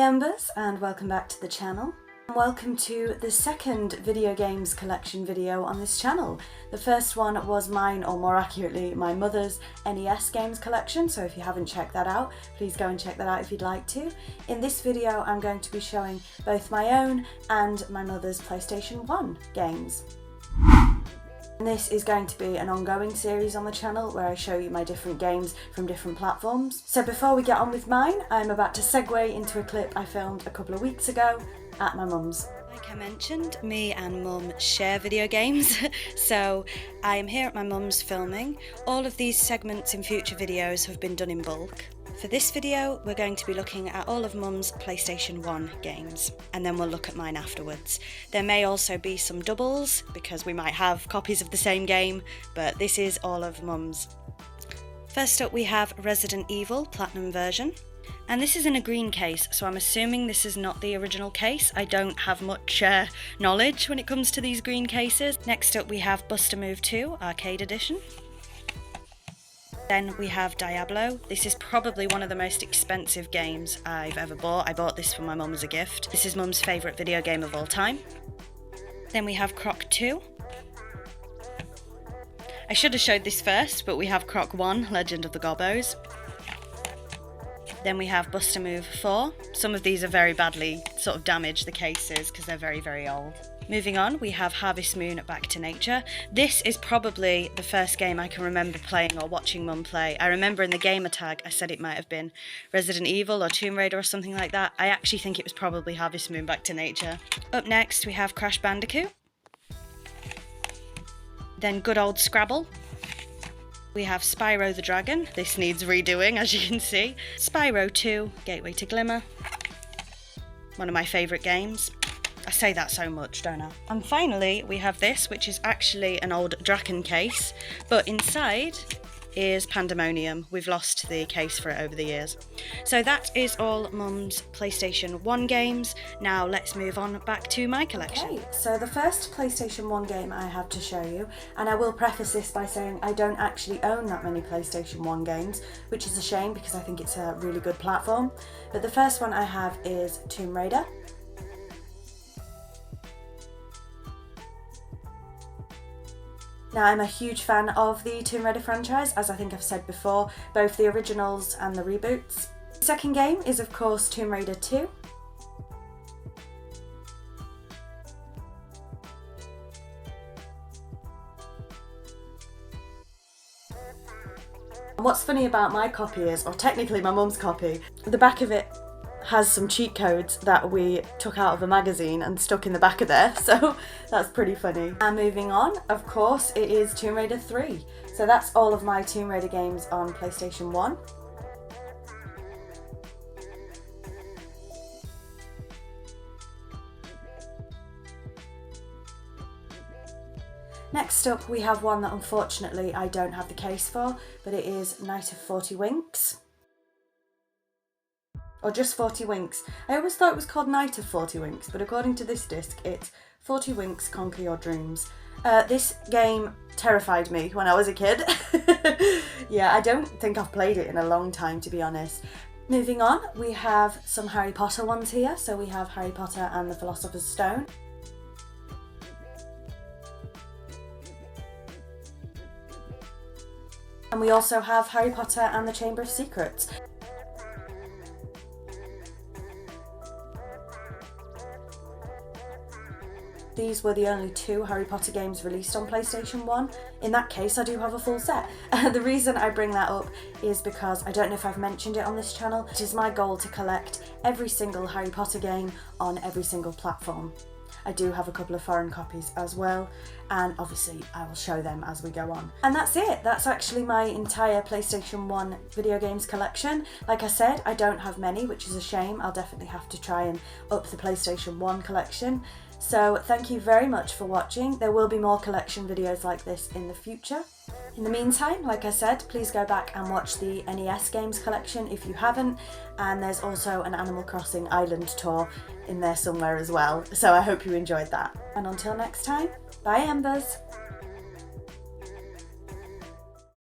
EMbers, and welcome back to the channel. Welcome to the second video games collection video on this channel. The first one was mine, or more accurately my mother's NES games collection, so if you haven't checked that out, please go and check that out if you'd like to. In this video I'm going to be showing both my own and my mother's PlayStation 1 games. And this is going to be an ongoing series on the channel where I show you my different games from different platforms. So before we get on with mine, I'm about to segue into a clip I filmed a couple of weeks ago at my mum's. Like I mentioned, me and mum share video games, so I am here at my mum's filming. All of these segments in future videos have been done in bulk. For this video, we're going to be looking at all of mum's PlayStation 1 games, and then we'll look at mine afterwards. There may also be some doubles, because we might have copies of the same game, but this is all of mum's. First up we have Resident Evil Platinum version. And this is in a green case, so I'm assuming this is not the original case. I don't have much knowledge when it comes to these green cases. Next up we have Buster Move 2 Arcade Edition. Then we have Diablo. This is probably one of the most expensive games I've ever bought. I bought this for my mum as a gift. This is mum's favourite video game of all time. Then we have Croc 2. I should have showed this first, but we have Croc 1, Legend of the Gobbos. Then we have Buster Move 4. Some of these are very badly sort of damaged, the cases, because they're very, very old. Moving on, we have Harvest Moon Back to Nature. This is probably the first game I can remember playing or watching mum play. I remember in the gamer tag I said it might have been Resident Evil or Tomb Raider or something like that. I actually think it was probably Harvest Moon Back to Nature. Up next we have Crash Bandicoot. Then good old Scrabble. We have Spyro the Dragon. This needs redoing, as you can see. Spyro 2, Gateway to Glimmer. One of my favourite games. I say that so much, don't I? And finally, we have this, which is actually an old Draken case, but inside is Pandemonium. We've lost the case for it over the years. So that is all mum's PlayStation 1 games. Now let's move on back to my collection. Okay, so the first PlayStation 1 game I have to show you, and I will preface this by saying I don't actually own that many PlayStation 1 games, which is a shame because I think it's a really good platform. But the first one I have is Tomb Raider. Now, I'm a huge fan of the Tomb Raider franchise, as I think I've said before, both the originals and the reboots. The second game is of course Tomb Raider 2. And what's funny about my copy is, or technically my mum's copy, the back of it has some cheat codes that we took out of a magazine and stuck in the back of there, so that's pretty funny. And moving on, of course, it is Tomb Raider 3. So that's all of my Tomb Raider games on PlayStation 1. Next up we have one that unfortunately I don't have the case for, but it is Night of 40 Winks. Or just 40 Winks. I always thought it was called Night of 40 Winks, but according to this disc, it's 40 Winks Conquer Your Dreams. This game terrified me when I was a kid. Yeah, I don't think I've played it in a long time, to be honest. Moving on, we have some Harry Potter ones here. So we have Harry Potter and the Philosopher's Stone. And we also have Harry Potter and the Chamber of Secrets. These were the only two Harry Potter games released on PlayStation 1. In that case, I do have a full set. The reason I bring that up is because I don't know if I've mentioned it on this channel. It is my goal to collect every single Harry Potter game on every single platform. I do have a couple of foreign copies as well, and obviously I will show them as we go on. And that's it. That's actually my entire PlayStation 1 video games collection. Like I said, I don't have many, which is a shame. I'll definitely have to try and up the PlayStation 1 collection. So thank you very much for watching. There will be more collection videos like this in the future. In the meantime, like I said, please go back and watch the NES games collection if you haven't, and there's also an Animal Crossing Island tour in there somewhere as well, so I hope you enjoyed that. And until next time, bye Embers!